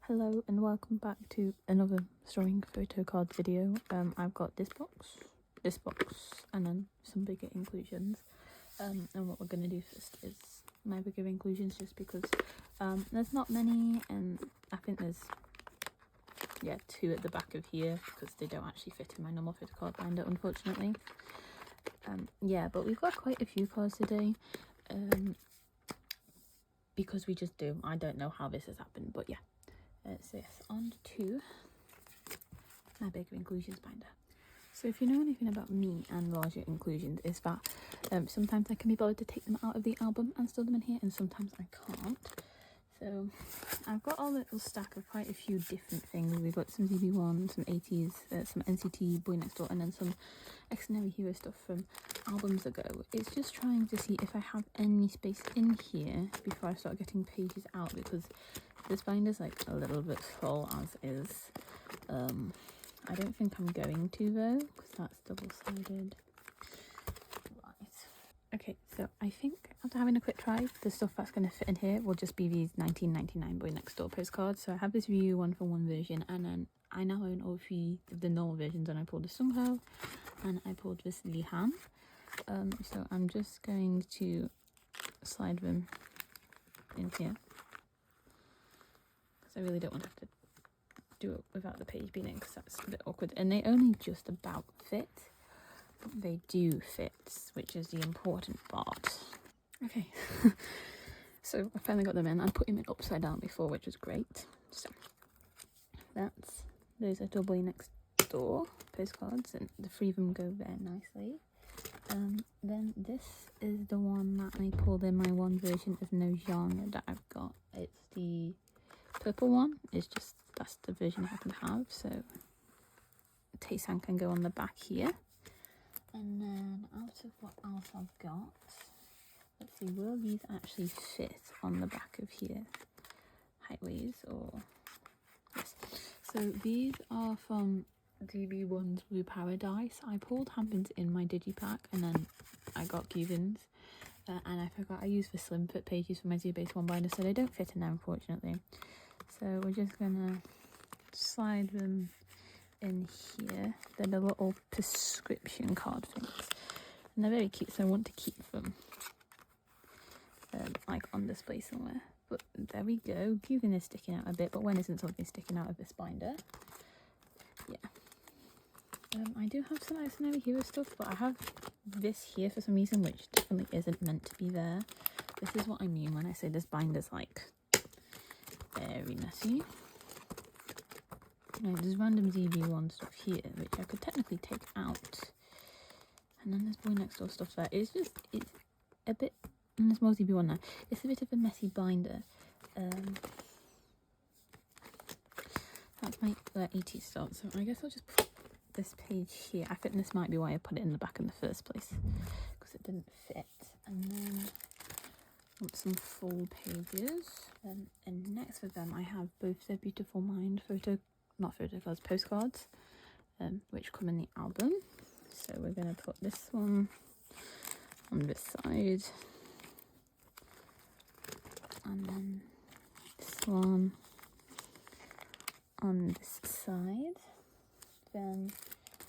Hello and welcome back to another Storing Photo Card video. I've got this box, and then some bigger inclusions. And what we're going to do first is my bigger inclusions, just because there's not many, and I think there's two at the back of here because they don't actually fit in my normal photo card binder, unfortunately. But we've got quite a few cards today. Because we just do. I don't know how this has happened, but yeah. So yes, on to my bigger inclusions binder. So if you know anything about me and larger inclusions, is that sometimes I can be bothered to take them out of the album and store them in here, and sometimes I can't. So I've got a little stack of quite a few different things. We've got some ZB1, some ATEEZ, some NCT, BoyNextDoor, and then some Xdinary Heroes stuff from albums ago. It's just trying to see if I have any space in here before I start getting pages out, because this binder's like a little bit full as is. I don't think I'm going to though, because that's double-sided. Okay, so I think after having a quick try, the stuff that's going to fit in here will just be these 1999 BoyNextDoor postcards. So I have this View 1-for-1 version, and then I now own all three of the normal versions, and I pulled the Chung Ha, and I pulled this Han. So I'm just going to slide them in here, because I really don't want to have to do it without the page being in, because that's a bit awkward. And they only just about fit. They do fit, which is the important part. Okay, so I finally got them in. I put them in upside down before, which was great. So those are BoyNextDoor postcards, and the three of them go there nicely. Then this is the one that I pulled in my one version of no genre that I've got. It's the purple one. That's the version I happen to have. So Tae-san can go on the back here. And then out of what else I've got, let's see, will these actually fit on the back of here, height-wise, or yes. So these are from ZB1's Blue Paradise. I pulled Hampins in my digipack, and then I got Cubans, and I forgot I used the slim fit pages for my ZB1 binder, so they don't fit in there, unfortunately. So we're just gonna slide them in here. They're the little prescription card things, and they're very cute, so I want to keep them like on display somewhere. But there we go. Cuban is sticking out a bit, but when isn't something sticking out of this binder? Yeah. I do have some Xdinary Heroes stuff, but I have this here for some reason, which definitely isn't meant to be there. This is what I mean when I say this binder's like very messy. There's random ZB1 stuff here, which I could technically take out. And then there's BoyNextDoor stuff there. It's a bit, and there's more ZB1 there. It's a bit of a messy binder. That's my ATEEZ start, so I guess I'll just put this page here. I think this might be why I put it in the back in the first place, because it didn't fit. And then I want some full pages. And next with them, I have both Their Beautiful Mind postcards, which come in the album. So we're going to put this one on this side, and then this one on this side. Then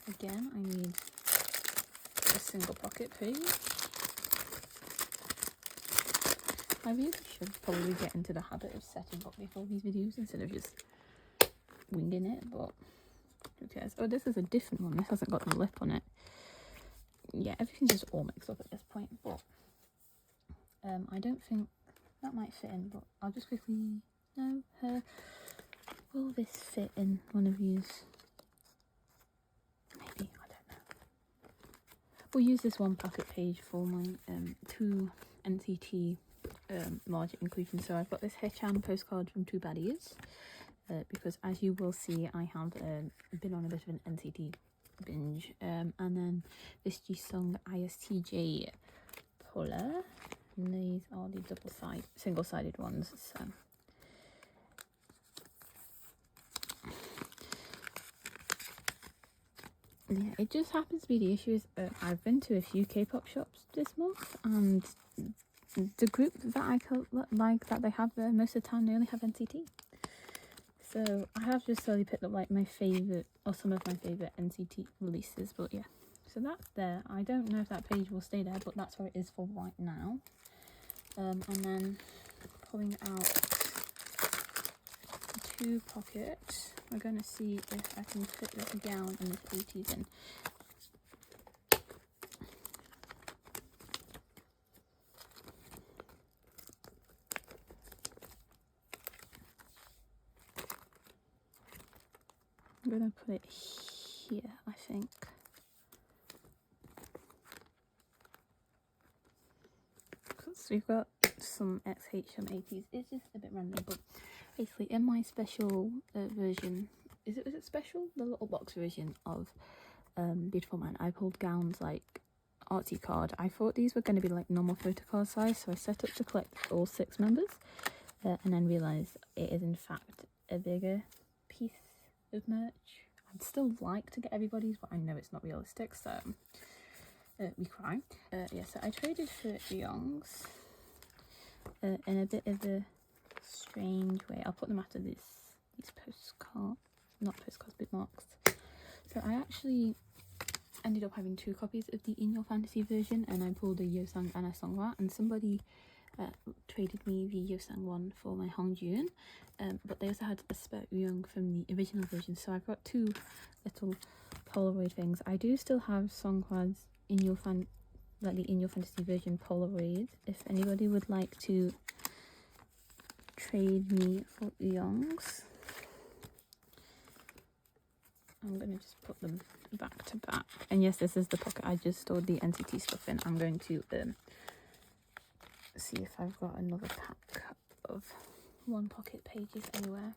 again, I need a single pocket page. I really should probably get into the habit of setting up before these videos instead of just winging it, but who cares? Oh, this is a different one. This hasn't got the lip on it. Yeah, everything's just all mixed up at this point, but I don't think that might fit in, but I'll just quickly know her. Will this fit in one of these? Maybe, I don't know. We'll use this one pocket page for my two NCT larger inclusions. So I've got this Haechan postcard from Two Baddies, because as you will see, I have been on a bit of an NCT binge, and then this Jisung ISTJ Polar, and these are the single-sided ones. So yeah, it just happens to be the issue is I've been to a few K-pop shops this month, and the group that I like that they have there most of the time, they only have NCT. So I have just slowly picked up like my favourite, or some of my favourite NCT releases, but yeah. So that's there. I don't know if that page will stay there, but that's where it is for right now. And then pulling out 2 pockets. We're going to see if I can fit this gown and this ATEEZ in. I'm going to put it here, I think. Because we've got some XH ATEEZ. It's just a bit random, but basically in my special version, is it special? The little box version of Beautiful Man, I pulled gowns like artsy card. I thought these were going to be like normal photocard size, so I set up to collect all 6 members, and then realised it is in fact a bigger piece of merch. I'd still like to get everybody's, but I know it's not realistic, so we cry. Yeah, so I traded for Young's in a bit of a strange way. I'll put them after these postcards, not postcards, bookmarks. So I actually ended up having 2 copies of the In Your Fantasy version, and I pulled a Yeosang and a Songhwa, and somebody traded me the Yeosang one for my Hongjun, but they also had a spare Young from the original version, so I've got 2 little Polaroid things. I do still have Songhwa's In Your Fantasy version Polaroid, if anybody would like to trade me for Young's. I'm going to just put them back to back. And yes, this is the pocket I just stored the NCT stuff in. I'm going to see if I've got another pack of 1 pocket pages anywhere.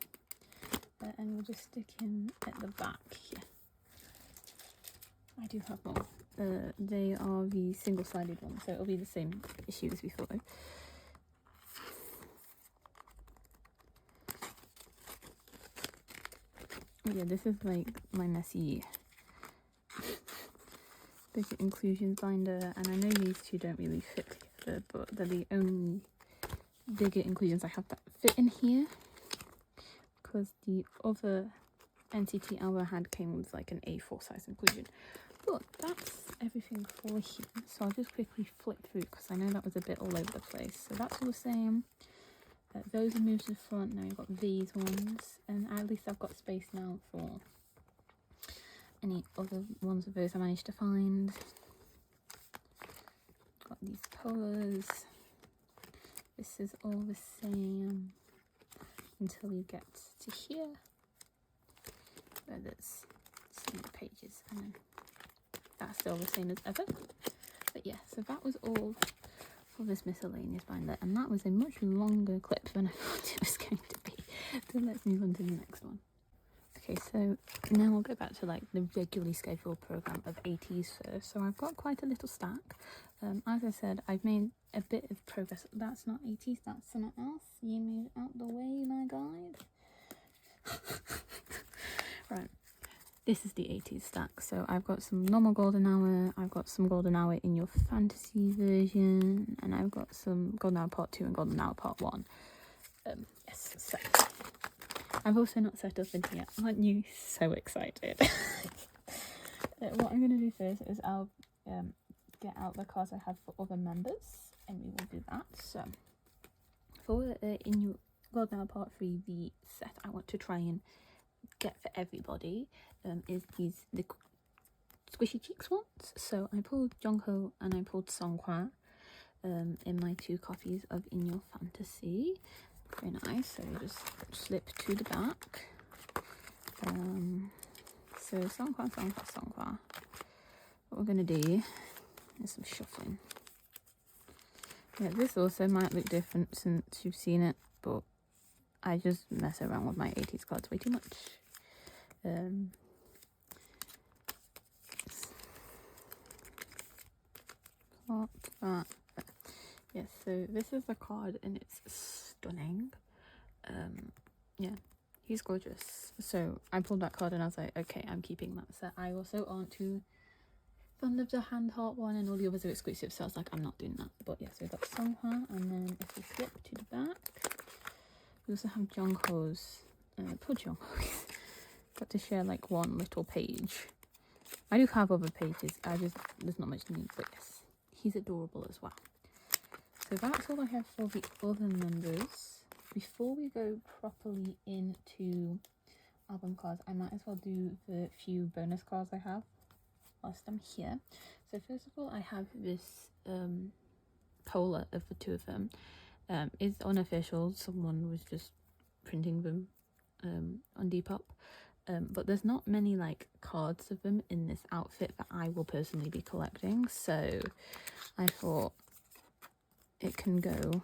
And we'll just stick in at the back here. I do have more. They are the single-sided ones, so it'll be the same issue as before. Yeah, this is like my messy bigger inclusions binder, and I know these 2 don't really fit together, but they're the only bigger inclusions I have that fit in here, because the other NCT album I had came with like an A4 size inclusion. But that's everything for here, so I'll just quickly flip through because I know that was a bit all over the place. So that's all the same. Those are moved to the front. Now you've got these ones, and at least I've got space now for any other ones of those I managed to find. Got these colours. This is all the same until you get to here, where there's some pages, and then that's still the same as ever. But yeah, so that was all for this miscellaneous binder, and that was a much longer clip than I thought it was going to be. So let's move on to the next one. Okay, so now we'll go back to like the regularly scheduled program of ATEEZ first. So I've got quite a little stack. As I said, I've made a bit of progress. That's not ATEEZ, that's something else. You move out the way, my guide. Right. This is the ATEEZ stack. So I've got some normal golden hour, I've got some golden hour in your fantasy version, and I've got some golden hour part 2 and golden hour part 1. Yes, so I've also not set up in here. Aren't you so excited? What I'm going to do first is I'll get out the cards I have for other members, and we will do that. So for in your golden hour part 3, the set I want to try and get for everybody is the squishy cheeks ones. So I pulled Chung Ha and I pulled Songhwa in my 2 copies of In Your Fantasy. Very nice. So you just slip to the back. So Songhwa. What we're gonna do is some shuffling. Yeah, this also might look different since you've seen it, but I just mess around with my ATEEZ cards way too much. Yeah, so this is the card and it's stunning. Yeah, he's gorgeous. So I pulled that card and I was like, okay, I'm keeping that set. I also aren't too fond of the hand heart one, and all the others are exclusive, so I was like, I'm not doing that. But yeah, so we've got Chung Ha, and then if we flip to the back, we also have Jungko's poor Chung Ha. Got to share like one little page. I do have other pages, there's not much need, but yes, he's adorable as well. So that's all I have for the other members. Before we go properly into album cards, I might as well do the few bonus cards I have whilst I'm here. So first of all, I have this polar of the two of them. It's unofficial, someone was just printing them on Depop. But there's not many like cards of them in this outfit that I will personally be collecting, so I thought it can go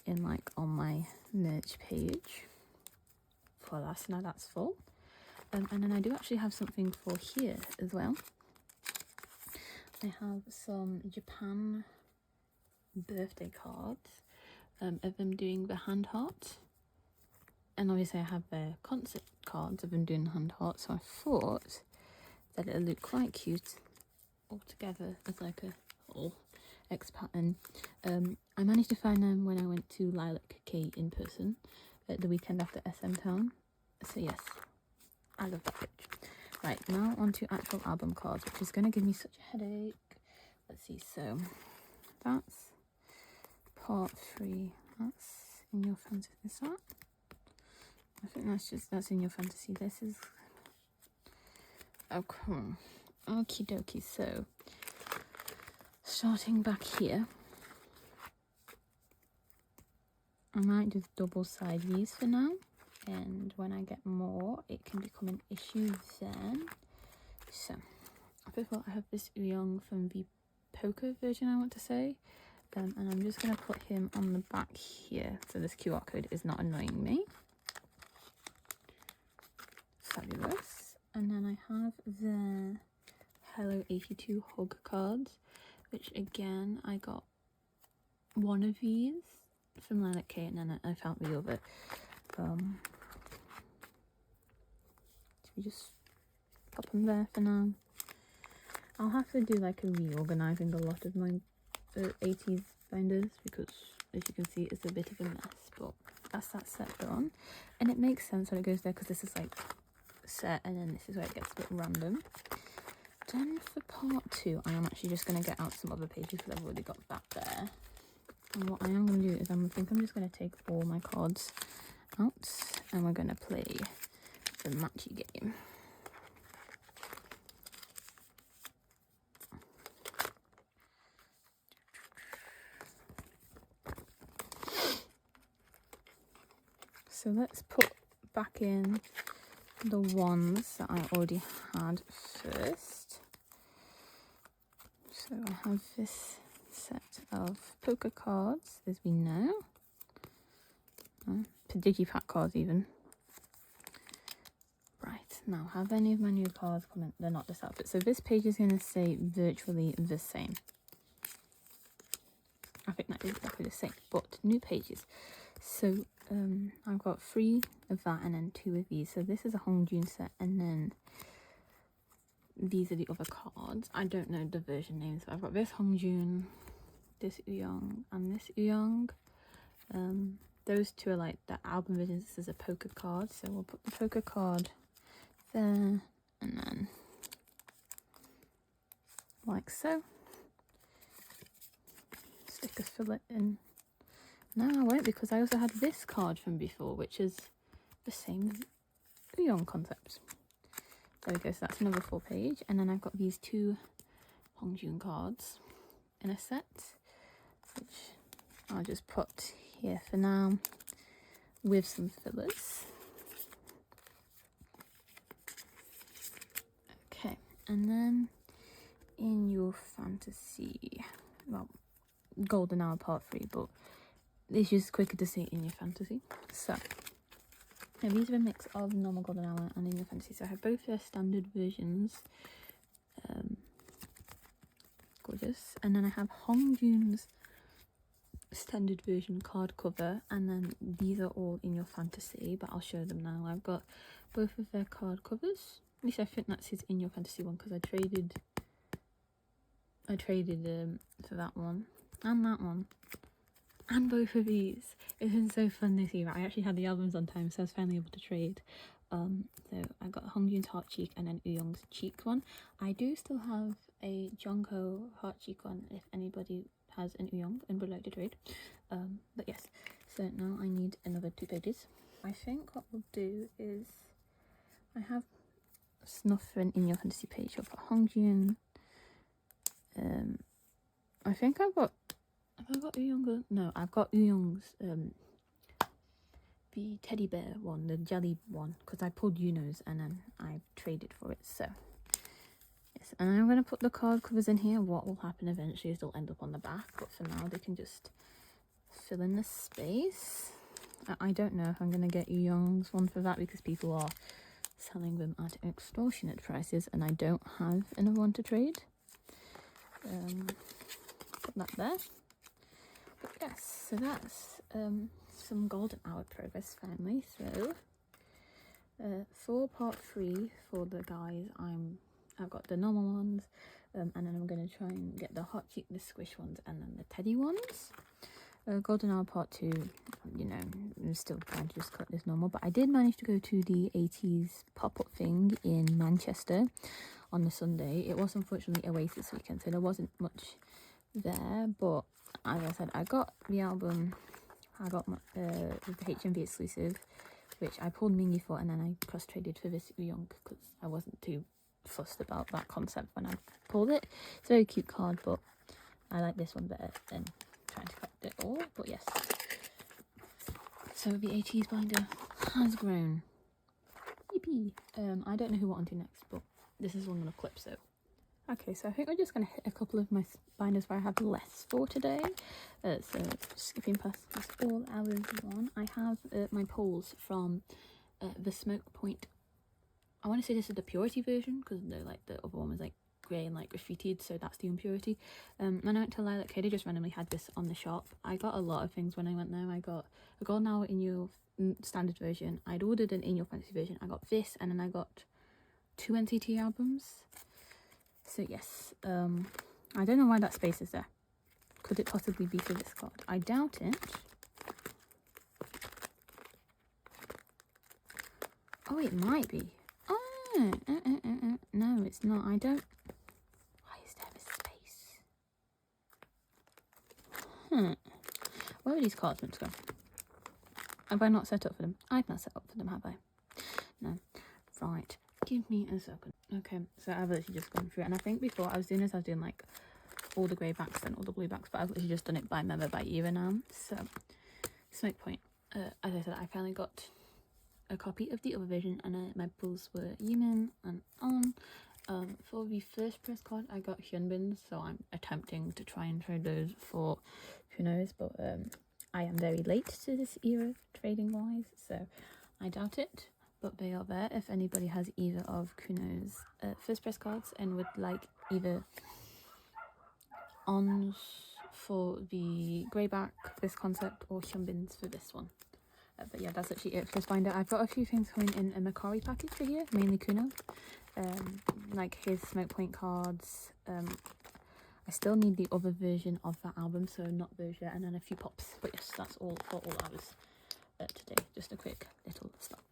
in like on my merch page. Voila, so now that's full. And then I do actually have something for here as well. I have some Japan birthday cards of them doing the hand heart. And obviously I have their concert cards of them doing the hand heart, so I thought that it would look quite cute all together as like a whole X pattern. I managed to find them when I went to Lilac K in person at the weekend after SM Town. So yes, I love that picture. Right, now on to actual album cards, which is going to give me such a headache. Let's see, so that's part 3. That's in your fantasy. Is that? I think that's in your fantasy. This is, oh come on. Okie dokie. So starting back here, I might just double side these for now, and when I get more it can become an issue then. So first of all, I have this Young from the poker version, I want to say, and I'm just going to put him on the back here so this QR code is not annoying me. Fabulous. And then I have the Hello 82 hug cards, which again I got one of these from Lilac K, and then I found the other. So we just pop them there for now. I'll have to do like a reorganizing a lot of my ATEEZ binders, because as you can see it's a bit of a mess, but that's that set done. And it makes sense when it goes there, because this is like set and then this is where it gets a bit random. Then for part 2, I am actually just going to get out some other pages because I've already got that there. And what I am going to do is I'm just going to take all my cards out and we're going to play the matchy game. So let's put back in the ones that I already had first. So I have this set of poker cards, as we know. Digipack cards even. Right, now have any of my new cards come in? They're not this outfit. So this page is going to say virtually the same. I think that is exactly the same, but new pages. So I've got 3 of that and then 2 of these. So this is a Hongjun set, and then these are the other cards. I don't know the version names, but I've got this Hongjun, this Uyong, and this Uyong. Those 2 are like the album versions. This is a poker card, so we'll put the poker card there, and then like so. Stick a fillet in. No, I won't, because I also had this card from before, which is the same Uyong concept. There we go, so that's another full page. And then I've got these 2 Hongjun cards in a set, which I'll just put here for now with some fillers. Okay, and then in your fantasy, well, Golden Hour Part 3, but it's just quicker to see in your fantasy. So now these are a mix of normal Golden Hour and in your fantasy. So I have both their standard versions. Gorgeous. And then I have Hongjun's standard version card cover, and then these are all in your fantasy, but I'll show them now. I've got both of their card covers. At least I think that's his in your fantasy one, because I traded for that one and that one. and both of these. It's been so fun this year. I actually had the albums on time, so I was finally able to trade. So I got Hongjoon's Heart Cheek and then Uyoung's Cheek one. I do still have a Jungho Heart Cheek one if anybody has an Uyoung and would like to trade. But yes, so now I need another 2 pages. I think what we'll do is I have Snuff for an In Your Fantasy page of Hongjoon. I think I've got Uyoung. No, I've got Uyoung's the teddy bear one, the jelly one, because I pulled Yuno's and then I traded for it. So yes, and I'm going to put the card covers in here. What will happen eventually is they'll end up on the back, but for now they can just fill in the space. I don't know if I'm going to get Uyoung's one for that because people are selling them at extortionate prices and I don't have another one to trade. Put that there. But yes, so that's some golden hour progress finally. So for part 3 for the guys, I've got the normal ones, and then I'm going to try and get the hot cheek, the squish ones, and then the teddy ones. Golden hour part 2, you know, I'm still trying to just collect this normal, but I did manage to go to the ATEEZ pop-up thing in Manchester on the Sunday. It was unfortunately away this weekend, so there wasn't much there, but as I said, I got the album. I got the HMV exclusive, which I pulled Mingy for, and then I cross traded for this Uyoung because I wasn't too fussed about that concept when I pulled it. It's a very cute card, but I like this one better than trying to collect it all. But yes, so the ATEEZ binder has grown. Yippee! I don't know who what onto next, but this is what I'm gonna clip. So okay, so I think we're just going to hit a couple of my binders where I have less for today. So skipping past this all hours one, I have my pulls from the Smoke Point. I want to say this is the purity version because like the other one was like grey and like graffitied, so that's the impurity. When I went to Lilac K, they just randomly had this on the shop. I got a lot of things when I went there. I got a Golden Hour In Your standard version. I'd ordered an In Your Fantasy version. I got this, and then I got 2 NCT albums. So yes, I don't know why that space is there. Could it possibly be for this card? I doubt it. Oh, it might be. Oh, no, it's not. I don't. Why is there a space? Where are these cards meant to go? Have I not set up for them? I've not set up for them, have I? No. Right. Give me a second. Okay, so I've literally just gone through it, and I think before I was doing this, I was doing like all the grey backs and all the blue backs, but I've literally just done it by member by era now. So Smoke Point, as I said, I finally got a copy of the other version, and my pulls were Yimin and On. For the first press card, I got Hyunbin's, so I'm attempting to try and trade those for who knows, but I am very late to this era trading wise, so I doubt it. But they are there if anybody has either of Kuno's first press cards and would like either Ons for the greyback, this concept, or Hyunbin's for this one. But yeah, that's actually it for this binder. I've got a few things coming in a Macari package for here, mainly Kuno. Like his Smoke Point cards. I still need the other version of that album, so not those yet, and then a few pops. But yes, that's all for all hours today. Just a quick little stop.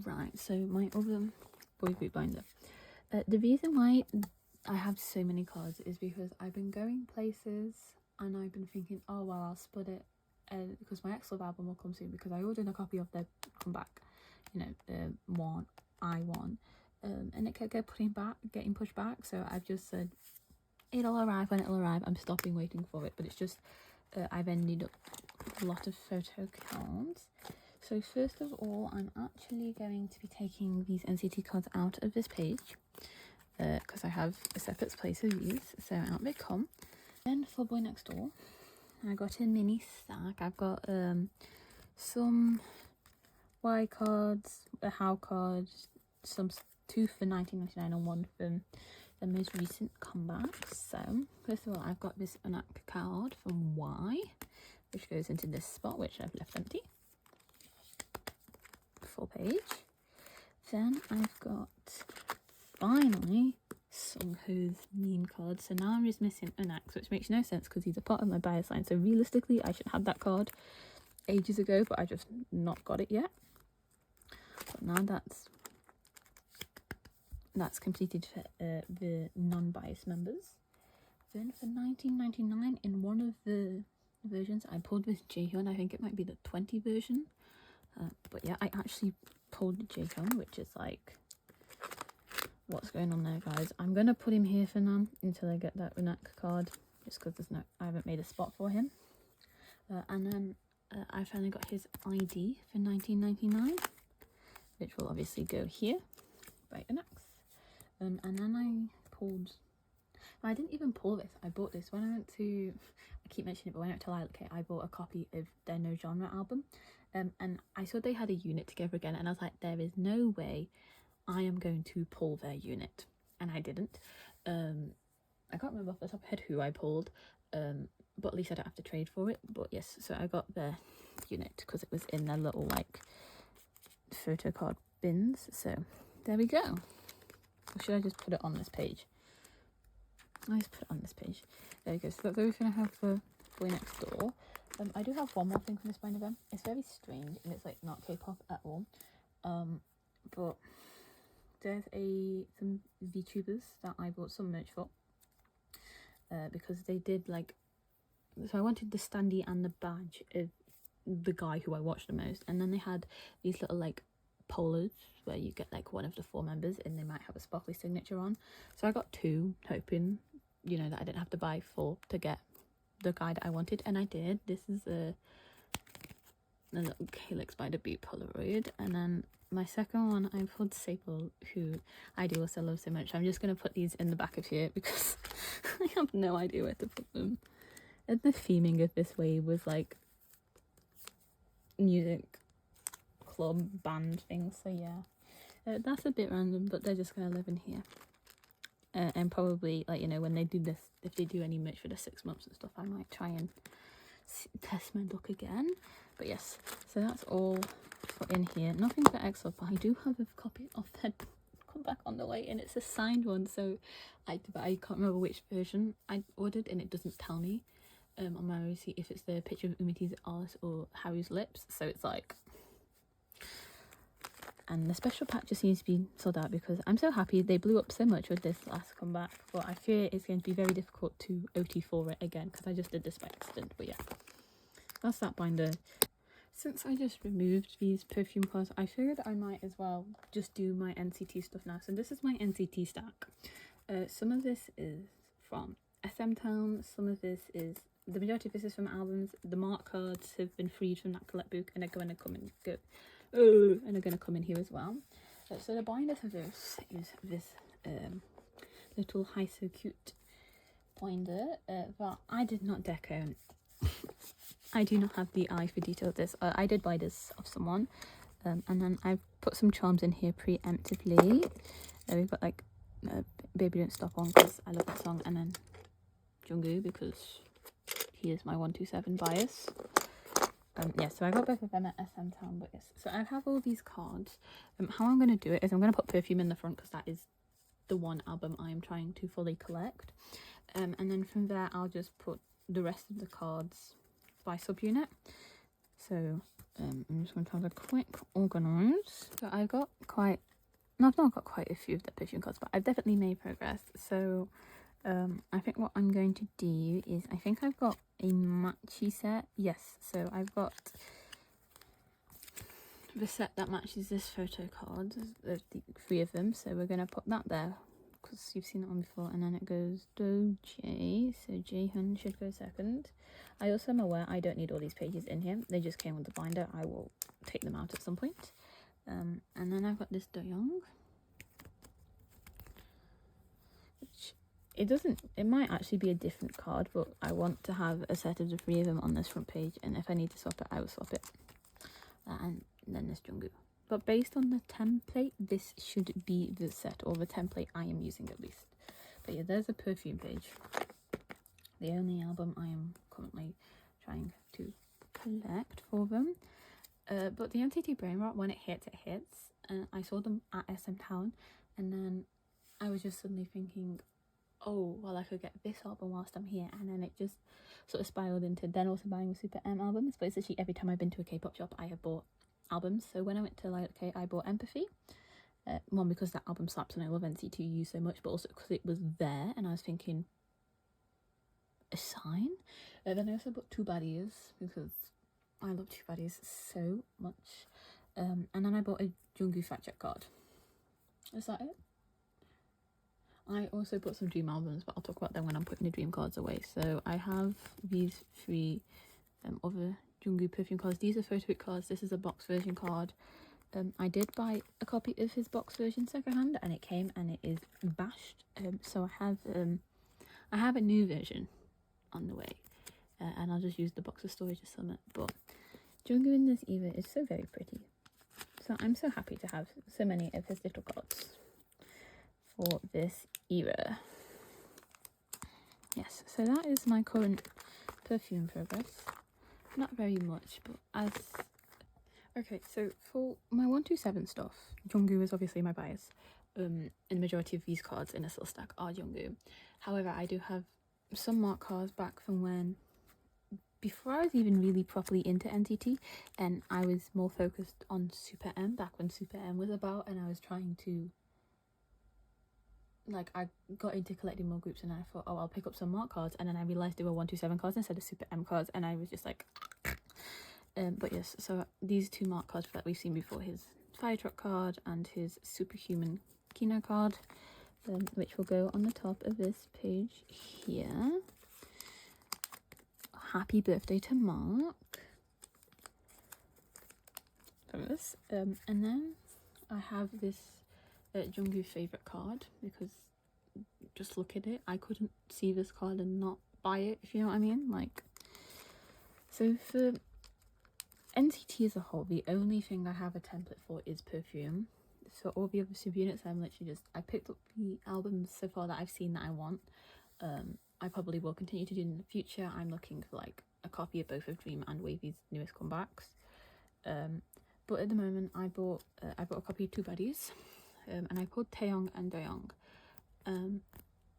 Right, so my other BoyBeat binder. The reason why I have so many cards is because I've been going places and I've been thinking, oh well, I'll split it because my X-Love album will come soon, because I ordered a copy of their comeback, you know, the one I won, and it kept getting pushed back, so I've just said it'll arrive when it'll arrive. I'm stopping waiting for it, but it's just I've ended up with a lot of photo cards. So first of all, I'm actually going to be taking these NCT cards out of this page because I have a separate place of these, so out they come. Then for BoyNextDoor, I got a mini stack. I've got some Y cards, a How card, some 2 for 19.99 and 1 for the most recent comeback. So first of all, I've got this Anak card from Y, which goes into this spot, which I've left empty. Full page. Then I've got finally some Chung Ha's meme card. So now I'm just missing an axe, which makes no sense because he's a part of my bias line. So realistically, I should have that card ages ago, but I just not got it yet. But now that's completed for the non-bias members. Then for 1999, in one of the versions, I pulled with Jaehyun. I think it might be the 20 version. But yeah, I actually pulled Jaehyun, which is like, what's going on there, guys? I'm gonna put him here for now until I get that Unak card, just because I haven't made a spot for him. And then I finally got his ID for 1999, which will obviously go here by Unak. And then I pulled. I didn't even pull this. I bought this when I went to. I keep mentioning it, but when I went to Lilac, I bought a copy of their No Genre album, and I saw they had a unit together again, and I was like, there is no way I am going to pull their unit, and I didn't. I can't remember off the top of my head who I pulled, but at least I don't have to trade for it. But yes, so I got their unit because it was in their little like photo card bins. So there we go. Or should I just put it on this page? I just put it on this page. There we go. So that's everything I have for BoyNextDoor. I do have one more thing from this bind event. It's very strange and it's like not K-pop at all. But there's some VTubers that I bought some merch for. Because they did like, so I wanted the standee and the badge of the guy who I watched the most, and then they had these little like polos where you get like one of the 4 members and they might have a sparkly signature on. So I got 2, hoping, you know, that I didn't have to buy 4 to get the guy that I wanted, and I did. This is a little Calyx ByTheBeat Polaroid, and then my second one I pulled Sable, who I do also love so much. I'm just going to put these in the back of here because I have no idea where to put them. And the theming of this wave was like music club band things, so yeah, that's a bit random, but they're just going to live in here. And probably, like, you know, when they do this, if they do any merch for the 6 months and stuff, I might try and test my luck again. But yes, so that's all for in here. Nothing for Excel, but I do have a copy of that come back on the way, and it's a signed one, so I can't remember which version I ordered, and it doesn't tell me on my receipt if it's the picture of Umiti's arse or Harry's lips, so it's like. And the special pack just seems to be sold out because I'm so happy they blew up so much with this last comeback, but I fear it's going to be very difficult to OT for it again because I just did this by accident. But yeah, that's that binder. Since I just removed these perfume cards, I figured I might as well just do my NCT stuff now. So this is my NCT stack. Some of this is from SM Town, some of this is, the majority of this is from albums. The mark cards have been freed from that collect book and are going to come and go. And are going to come in here as well. So the binder for this is this little Hi So Cute binder that I did not deco. I do not have the eye for detail of this. I did buy this off someone, and then I've put some charms in here preemptively. We've got like Baby Don't Stop on because I love that song, and then Jungkook because he is my 127 bias. Yeah, so I got both of them at SM Town, but yes. So I have all these cards. How I'm going to do it is I'm going to put Perfume in the front because that is the one album I am trying to fully collect. And then from there, I'll just put the rest of the cards by subunit. So I'm just going to have a quick organise. So I've got quite, no, I've not got quite a few of the Perfume cards, but I've definitely made progress. So I think what I'm going to do is, I think I've got a matchy set. Yes, so I've got the set that matches this photo card, the 3 of them. So we're going to put that there because you've seen that one before, and then it goes Doje, so Jaehyun should go second. I also am aware I don't need all these pages in here, they just came with the binder. I will take them out at some point. And then I've got this Doyoung, which it might actually be a different card, but I want to have a set of the 3 of them on this front page, and if I need to swap it, I will swap it. And then this Jungkook. But based on the template, this should be the set, or the template I am using at least. But yeah, there's a Perfume page. The only album I am currently trying to collect for them. But the NCT Brain Rot, when it hits, I saw them at SM Town, and then I was just suddenly thinking, oh, well, I could get this album whilst I'm here, and then it just sort of spiraled into then also buying the Super M albums. But it's actually every time I've been to a K-pop shop, I have bought albums. So when I went to like, okay, I bought Empathy. One, because that album slaps and I love NCTU so much, but also because it was there and I was thinking, a sign? Then I also bought Two Baddies because I love Two Baddies so much. And then I bought a Jungkook fact check card. Is that it? I also bought some Dream albums, but I'll talk about them when I'm putting the Dream cards away. So I have these 3 other Jungkook perfume cards. These are photo cards. This is a box version card. I did buy a copy of his box version secondhand, and it came and it is bashed. So I have a new version on the way, and I'll just use the box of storage or something. But Jungkook in this era is so very pretty. So I'm so happy to have so many of his little cards for this era. Yes, so that is my current perfume progress. Not very much, but as... Okay, so for my 127 stuff, Jungkook is obviously my bias. And the majority of these cards in this little stack are Jungkook. However, I do have some mark cards back from when, before I was even really properly into NCT, and I was more focused on Super M, back when Super M was about, and I was trying to, like, I got into collecting more groups, and I thought, oh, I'll pick up some mark cards, and then I realised they were 127 cards instead of Super M cards, and I was just like... but yes, so these 2 mark cards that we've seen before, his fire truck card and his superhuman Kino card, which will go on the top of this page here. Happy birthday to Mark. From this. And then I have this Jungkook favourite card, because just look at it. I couldn't see this card and not buy it, if you know what I mean. Like, so for NCT as a whole, the only thing I have a template for is perfume. So all the other subunits, I'm literally just, I picked up the albums so far that I've seen that I want. I probably will continue to do in the future. I'm looking for like a copy of both of Dream and Wavy's newest comebacks. But at the moment, I bought a copy of Two Baddies, and I pulled Taeyong and Doyoung.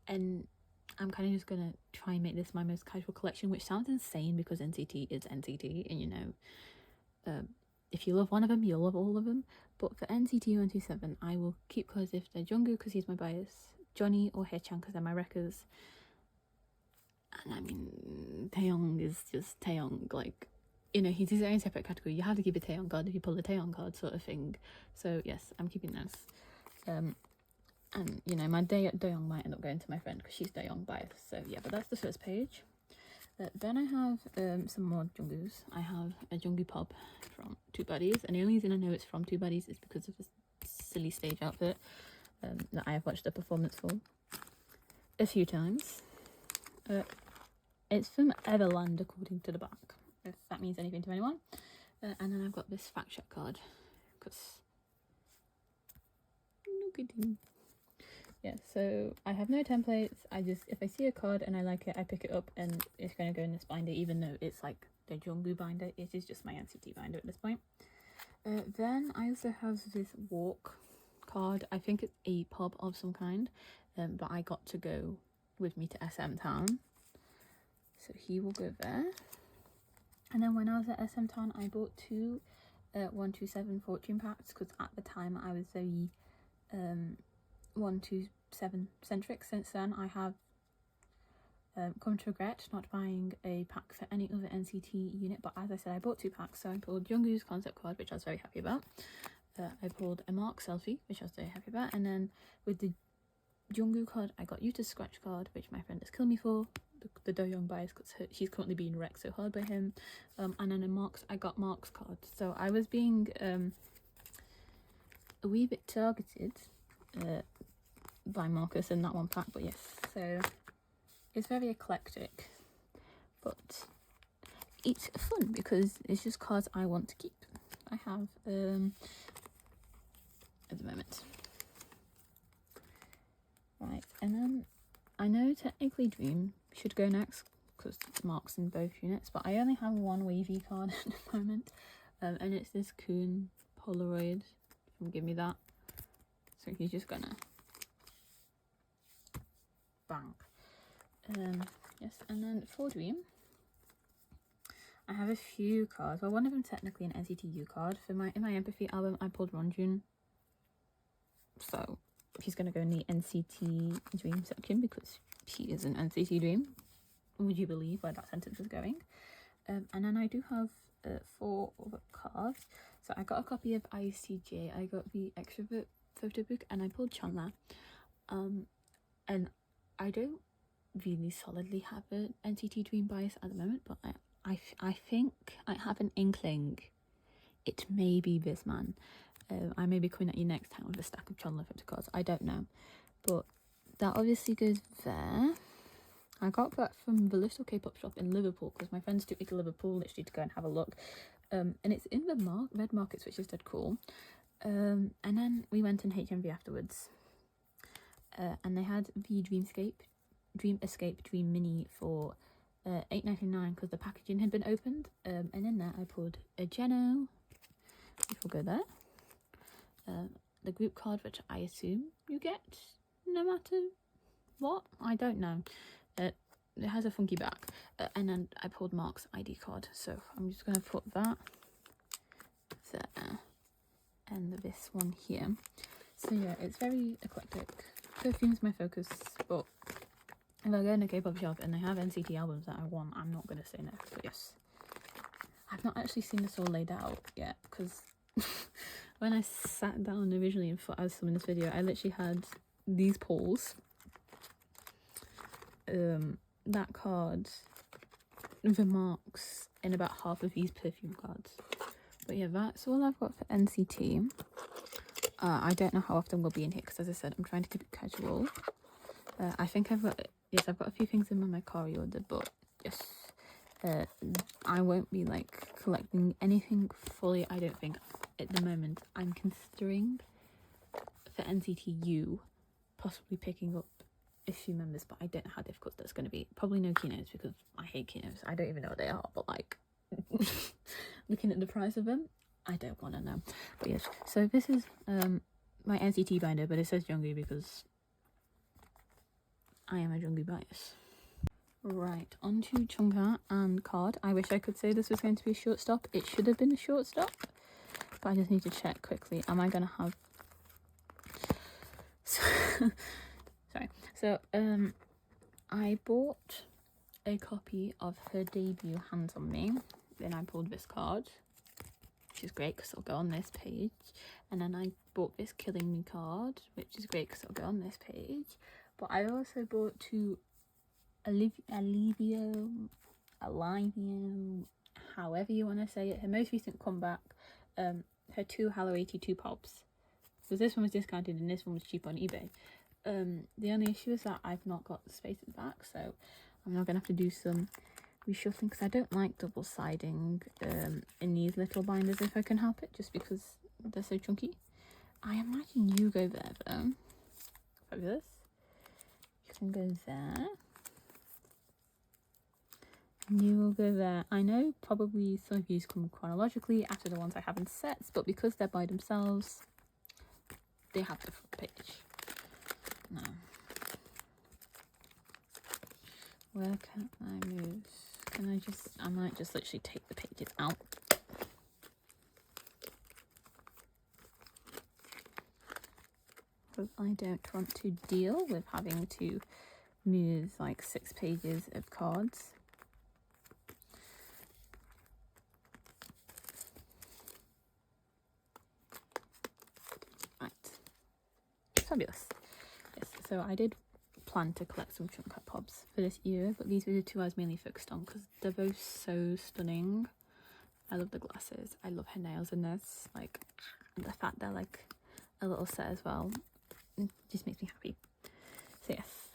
And I'm kind of just gonna try and make this my most casual collection, which sounds insane because NCT is NCT, and you know, if you love one of them, you'll love all of them. But for NCT 127, I will keep close if they're Jungkook because he's my bias, Johnny or Haechan because they're my wreckers. And I mean, Taeyong is just Taeyong, like, you know, he's his own separate category. You have to keep a Taeyong card if you pull a Taeyong card, sort of thing. So yes, I'm keeping this. And you know, my Doyoung might end up going to my friend because she's Doyoung bias. So yeah, but that's the first page. Then I have some more Jungkooks. I have a Jungkook pop from Two Baddies, and the only reason I know it's from Two Baddies is because of this silly stage outfit that I have watched a performance for a few times. It's from Everland according to the back, if that means anything to anyone. And then I've got this fact check card because look at him. Yeah, so I have no templates. I just, if I see a card and I like it, I pick it up and it's going to go in this binder, even though it's like the Jungkook binder. It is just my NCT binder at this point. Then I also have this walk card. I think it's a pub of some kind, but I got to go with me to SM Town. So he will go there. And then when I was at SM Town, I bought two 127 fortune packs because at the time I was very 127 centric. Since then I have come to regret not buying a pack for any other NCT unit, but as I said, I bought 2 packs. So I pulled Jungkook's concept card, which I was very happy about. I pulled a Mark selfie, which I was very happy about, and then with the Jungkook card I got Yuta's scratch card, which my friend has killed me for, the Doyoung bias because she's currently being wrecked so hard by him. And then I got Mark's card. So I was being a wee bit targeted by Marcus in that one pack, but yes, so it's very eclectic, but it's fun because it's just cards I want to keep. I have at the moment, right, and then I know technically Dream should go next because Mark's in both units, but I only have one wavy card at the moment, and it's this Kun Polaroid. Give me that. So he's just gonna bank. Yes, and then for Dream, I have a few cards. Well, one of them technically an NCTU card. For in my Empathy album, I pulled Ronjun, so he's gonna go in the NCT Dream section because he is an NCT Dream. Would you believe where that sentence is going? And then I do have 4 other cards. So I got a copy of ICJ, I got the Extrovert photo book, and I pulled Chung Ha. And I don't really solidly have an NCT Dream bias at the moment, but I think I have an inkling it may be this man. I may be coming at you next time with a stack of Chung Ha photo cards. I don't know, but that obviously goes there. I got that from the little K-pop shop in Liverpool because my friends took me to Liverpool literally to go and have a look. And it's in the red markets, which is dead cool. And then we went in HMV afterwards. And they had the Dream Escape Dream Mini for $8.99 because the packaging had been opened. And in there I pulled a Geno, which will go there. The group card, which I assume you get no matter what. I don't know. It has a funky back. And then I pulled Mark's ID card. So I'm just going to put that there. And this one here. So yeah, it's very eclectic. Perfume's my focus, but if I go in a K-pop shop and they have NCT albums that I want, I'm not going to say no. But yes, I've not actually seen this all laid out yet because when I sat down originally and thought I was filming this video, I literally had these pulls, that card, the marks in about half of these perfume cards. But yeah, that's all I've got for NCT. I don't know how often we'll be in here because, as I said, I'm trying to keep it casual. I think I've got a few things in my Macari order, but yes, I won't be like collecting anything fully. I don't think at the moment. I'm considering for NCTU possibly picking up a few members, but I don't know how difficult that's going to be. Probably no keynotes because I hate keynotes. I don't even know what they are, but like looking at the price of them, I don't want to know. But yes, so this is my NCT binder, but it says Jungkook because I am a Jungkook bias. Right, on to Chung Ha and card. I wish I could say this was going to be a short stop. It should have been a short stop, but I just need to check quickly. Am I going to have... Sorry. So, I bought a copy of her debut Hands on Me. Then I pulled this card, which is great because it'll go on this page. And then I bought this Killing Me card, which is great because it'll go on this page. But I also bought 2 Alivio, however you want to say it, her most recent comeback, her 2 Hello 82 pops. So this one was discounted and this one was cheap on eBay. The only issue is that I've not got the space at the back, so I'm not going to have to do some reshuffling because I don't like double siding in these little binders if I can help it, just because they're so chunky. I imagine you go there though. Fabulous. You can go there. You will go there. I know probably some of these come chronologically after the ones I have in sets, but because they're by themselves, they have the front page. No. Where can I move? Can I might just literally take the pages out. Because I don't want to deal with having to move like 6 pages of cards. Right. Fabulous. Yes, so I did plan to collect some CHUNGHA pops for this year, but these were the 2 I was mainly focused on because they're both so stunning. I love the glasses. I love her nails in this. Like, the fact they're like a little set as well, it just makes me happy. So yes,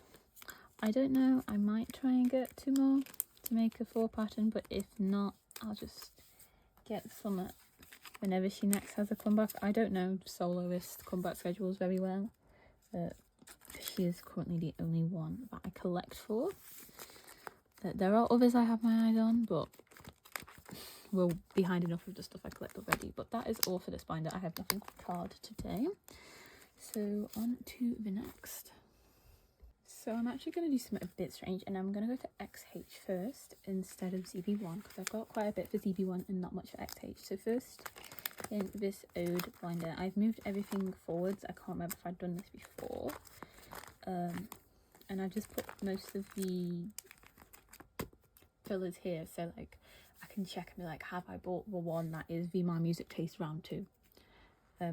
I don't know, I might try and get 2 more to make a 4 pattern, but if not, I'll just get some whenever she next has a comeback. I don't know soloist comeback schedules very well. She is currently the only one that I collect for. There are others I have my eyes on, but we're behind enough of the stuff I collect already. But that is all for this binder. I have nothing for card today. So on to the next. So I'm actually going to do something a bit strange, and I'm going to go to XH first instead of ZB1 because I've got quite a bit for ZB1 and not much for XH. So first, in this ode binder, I've moved everything forwards. I can't remember if I'd done this before. And I just put most of the fillers here, so like I can check and be like, have I bought the one that is the My Music Taste round 2?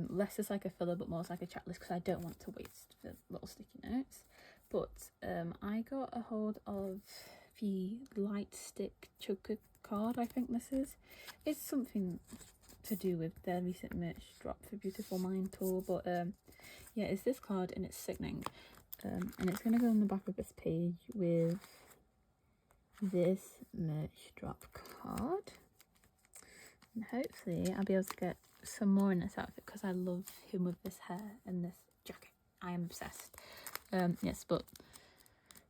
Less as like a filler, but more as like a checklist because I don't want to waste the little sticky notes. But I got a hold of the light stick CHUNGHA card, I think this is. It's something to do with their recent merch drop for Beautiful Mind tour, but yeah, it's this card and it's sickening. And it's going to go on the back of this page with this merch drop card. And hopefully I'll be able to get some more in this outfit because I love him with this hair and this jacket. I am obsessed. Yes, but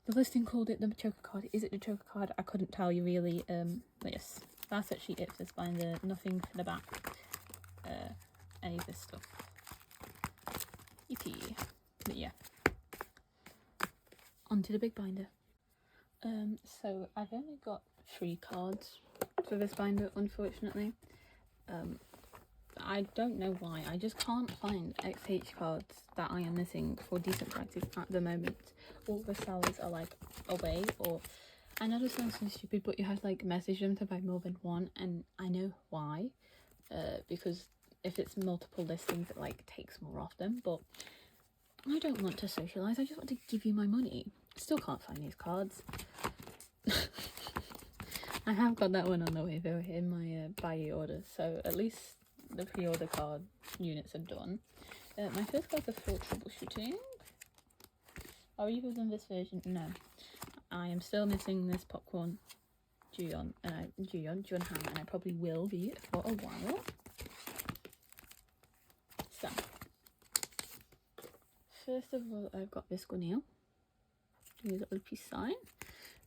the listing called it the choker card. Is it the choker card? I couldn't tell you really. But yes, that's actually it for this binder. Nothing for the back. Any of this stuff. Yippee. But yeah. Onto the big binder. So I've only got 3 cards for this binder, unfortunately. I don't know why. I just can't find XH cards that I am missing for decent prices at the moment. All the sellers are like away, or I know this sounds so stupid, but you have to like message them to buy more than one, and I know why. Because if it's multiple listings, it like takes more off them. But I don't want to socialise. I just want to give you my money. Still can't find these cards. I have got that one on the way though in my buy order, so at least the pre-order card units are done. My first cards are for troubleshooting. Are either of them this version? No. I am still missing this popcorn Chung Ha, and I probably will be for a while. So, first of all, I've got this one here. Use the OP sign,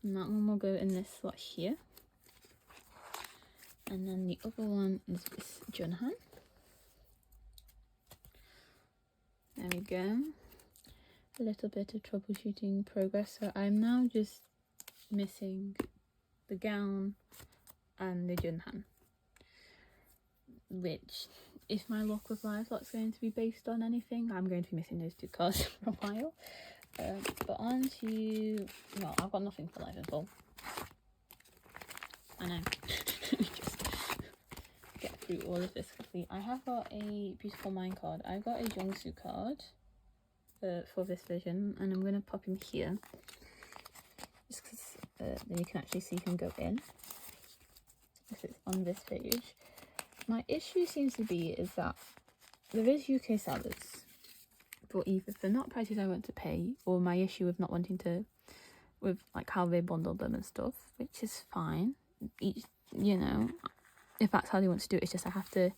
and that one will go in this slot here. And then the other one is this Chung Ha. There we go. A little bit of troubleshooting progress. So I'm now just missing the gown and the Chung Ha. Which, if my luck with Live Lock's going to be based on anything, I'm going to be missing those 2 cards for a while. But on to, well, I've got nothing for Live at all. I know. Just get through all of this quickly. I have got a Beautiful Mind card. I've got a Jungsu card for this version, and I'm going to pop him here just because then you can actually see him go in if it's on this page. My issue seems to be is that there is UK sellers, but either they're not prices I want to pay, or my issue with not wanting to, with like how they bundle them and stuff, which is fine. Each, you know, if that's how they want to do it, it's just I have to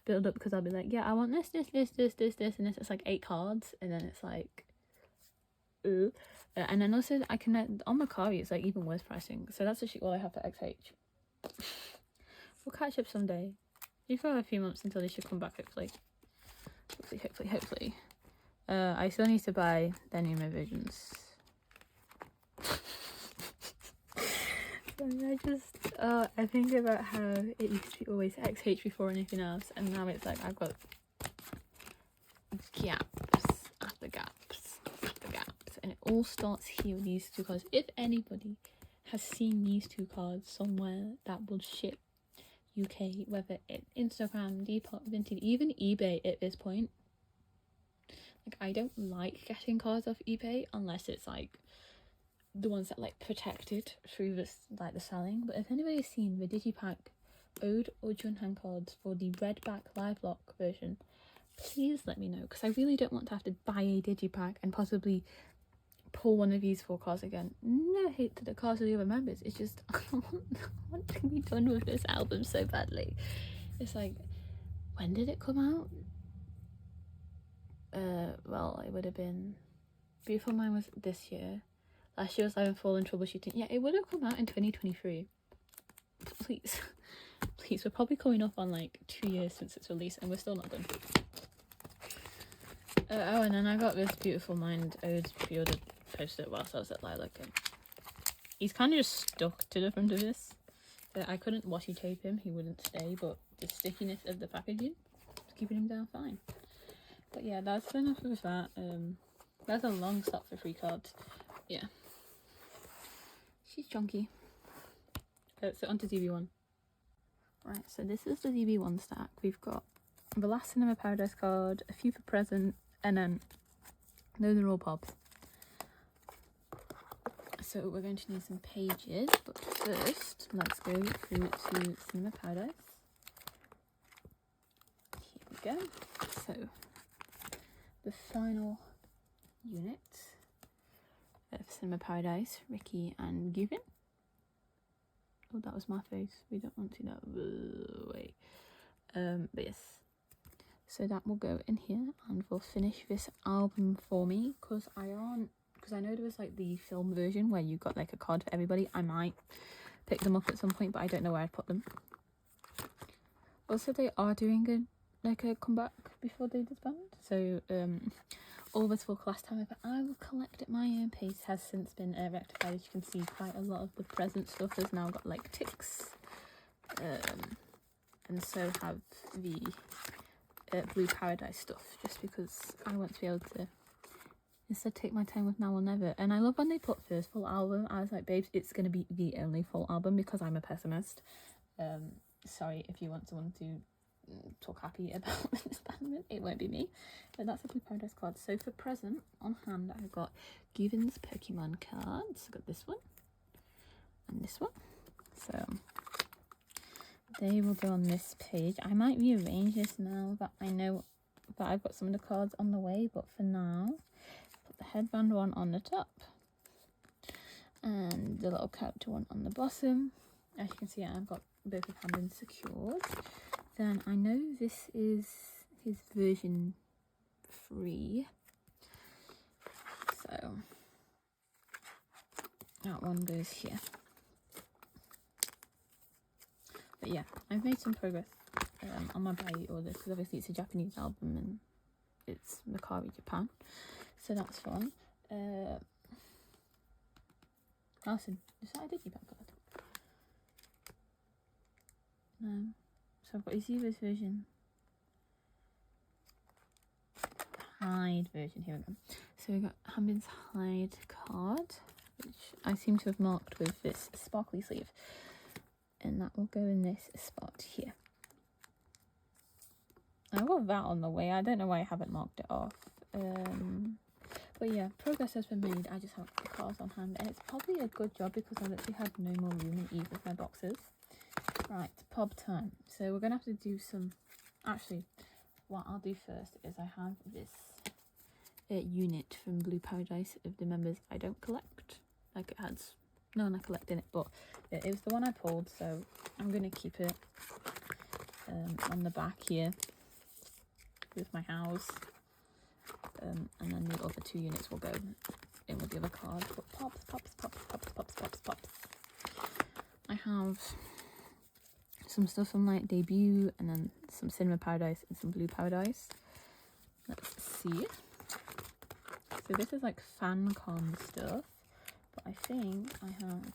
build up because I'll be like, yeah, I want this, and this. It's like 8 cards, and then it's like, ooh. And then also I can on Macari it's like even worse pricing. So that's actually all I have for XH. We'll catch up someday. You've got a few months until they should come back. Hopefully. I still need to buy their new revisions. I think about how it used to be always XH before anything else, and now it's like I've got gaps after gaps after gaps, and it all starts here with these 2 cards. If anybody has seen these 2 cards somewhere that will ship UK, whether it's Instagram, Depop, Vinted, even eBay at this point, like I don't like getting cards off eBay unless it's like the ones that like protected through this like the selling. But if anybody's seen the Digipack Ode or Chung Ha cards for the red back Live Lock version, please let me know, because I really don't want to have to buy a Digipack and possibly pull one of these 4 cards again. No hate to the cards of the other members, it's just I want to be done with this album so badly. It's like, when did it come out? Well, it would have been Beautiful Mind was this year. Last year was Live and Fall and Troubleshooting. Yeah, it would have come out in 2023. Please, we're probably coming up on like 2 years since its release, and we're still not done. Oh, and then I got this Beautiful Mind Odes pre-ordered post it whilst I was at Lilac. He's kind of just stuck to the front of this. I couldn't washi tape him, he wouldn't stay, but the stickiness of the packaging is keeping him down fine. But yeah, that's enough of that. That's a long stop for free cards. Yeah. She's chunky. So on to ZB1. Right, so this is the ZB1 stack. We've got the last Cinema Paradise card, a few for present, and then those are all pops. So we're going to need some pages, but first let's go through to Cinema Paradise. Here we go. So the final unit of Cinema Paradise, Ricky and Gubin. Oh, that was my face. We don't want to see that. Wait. But yes. So that will go in here, and we'll finish this album for me, because I know there was like the film version where you got like a card for everybody. I might pick them up at some point, but I don't know where I'd put them. Also, they are doing a comeback before they disband. So all this will last time, but I will collect at my own pace. Has since been rectified. As you can see, quite a lot of the present stuff has now got like ticks, and so have the Blue Paradise stuff, just because I want to be able to instead take my time with Now or Never. And I love when they put first full album. I was like, babes, it's gonna be the only full album, because I'm a pessimist. Sorry if you want someone to talk happy about the disbandment, it won't be me. But that's a Blue Paradise card. So for present on hand, I've got Given's Pokemon cards. I've got this one and this one, so they will go on this page. I might rearrange this now that I know that I've got some of the cards on the way, but for now, put the headband one on the top and the little character one on the bottom. As you can see, I've got both of them secured. Then I know this is his version 3, so that one goes here. But yeah, I've made some progress on my ByTheBeat order, because obviously it's a Japanese album and it's Mercari Japan, so that's fun. Alison, is that a digipack card? No. So I've got Izuba's version. Hyde version, here we go. So we've got Hanbin's Hyde card, which I seem to have marked with this sparkly sleeve. And that will go in this spot here. I've got that on the way. I don't know why I haven't marked it off. But yeah, progress has been made. I just have the cards on hand, and it's probably a good job because I literally have no more room in either of my boxes. Right, pub time. So we're gonna have to do some. Actually, what I'll do first is I have this unit from Blue Paradise of the members I don't collect. Like, it has no one I collect in it, but it was the one I pulled, so I'm gonna keep it on the back here with my house, and then the other 2 units will go in with the other card. But pops. I have some stuff from like Debut, and then some Cinema Paradise and some Blue Paradise. Let's see. So this is like fan con stuff, but I think I have,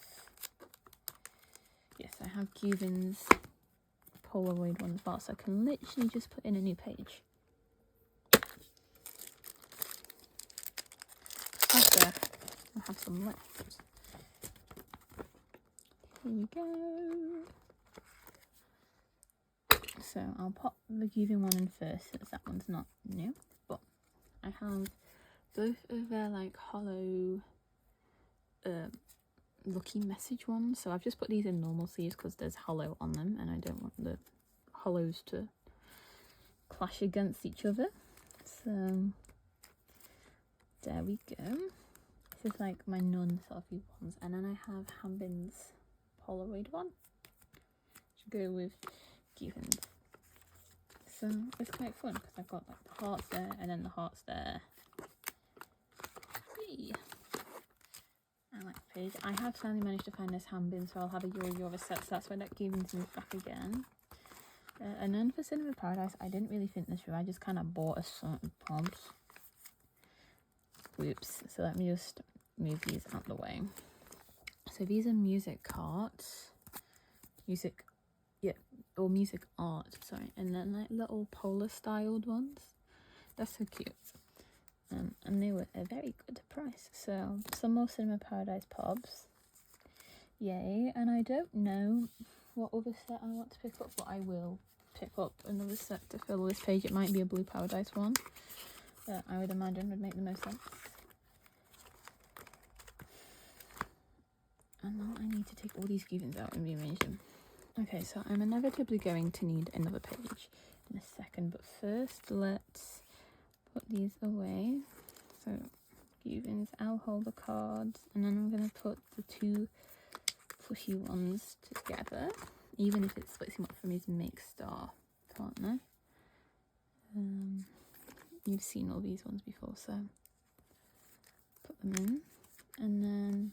yes, I have Cuban's Polaroid one as well, so I can literally just put in a new page. After I have some left. Here we go. So I'll pop the Cuban one in first, since that one's not new, but I have both of their like hollow lucky message ones. So I've just put these in normal sleeves because there's hollow on them, and I don't want the hollows to clash against each other. So there we go. This is like my non-selfie ones, and then I have Hanbin's Polaroid one to go with Given's. So it's quite fun because I've got like the hearts there and then the hearts there. Yay. I like the page. I have finally managed to find this Hanbin, so I'll have a Yori set, so that's why that Given's moved back again. And then for Cinema Paradise, I didn't really think this through. I just kind of bought a certain pumps. Whoops. So let me just move these out the way. So these are music cards. Music art, sorry. And then like little polar styled ones. They're so cute. And they were a very good price. So some more Cinema Paradise Pops. Yay. And I don't know what other set I want to pick up, but I will pick up another set to fill this page. It might be a Blue Paradise one that I would imagine would make the most sense. And now I need to take all these gibbons out and rearrange them. Okay, so I'm inevitably going to need another page in a second, but first let's put these away. So gibbons, I'll hold the cards, and then I'm going to put the two pushy ones together, even if it splits him up from his make star partner. You've seen all these ones before, so put them in, and then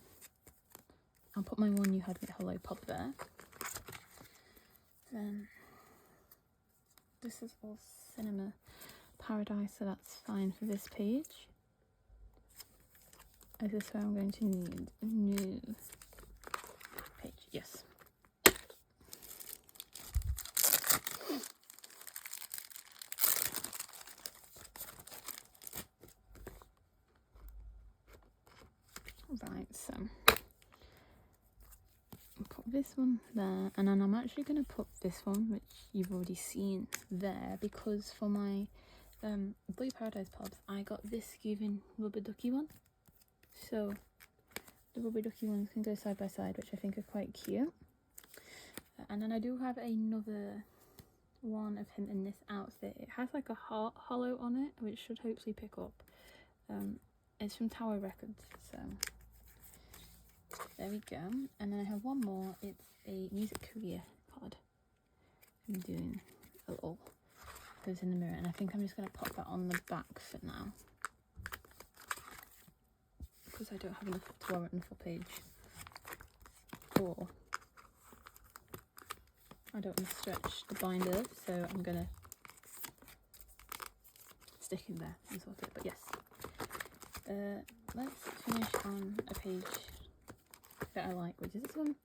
I'll put my one you had with Hello Pop there. Then this is all Cinema Paradise, so that's fine for this page. Is this where I'm going to need a new page? Yes. Right, so I'll put this one there, and then I'm actually going to put this one, which you've already seen there, because for my Blue Paradise Pops, I got this given rubber ducky one. So the rubber ducky ones can go side by side, which I think are quite cute. And then I do have another one of him in this outfit. It has like a heart hollow on it, which should hopefully pick up. It's from Tower Records, so there we go. And then I have one more. It's a music career card. I'm doing a little pose in the mirror, and I think I'm just going to pop that on the back for now, because I don't have enough to warrant a full page, or I don't want to stretch the binder, so I'm going to stick in there and sort it. But yes, let's finish on a page that I like, which is this one.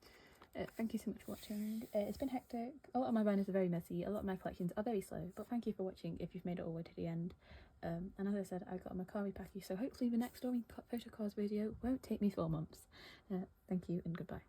Thank you so much for watching. It's been hectic. A lot of my binders are very messy. A lot of my collections are very slow, but thank you for watching if you've made it all the way to the end. And as I said, I got a Macari package, so hopefully the next Photocards video won't take me 4 months. Thank you and goodbye.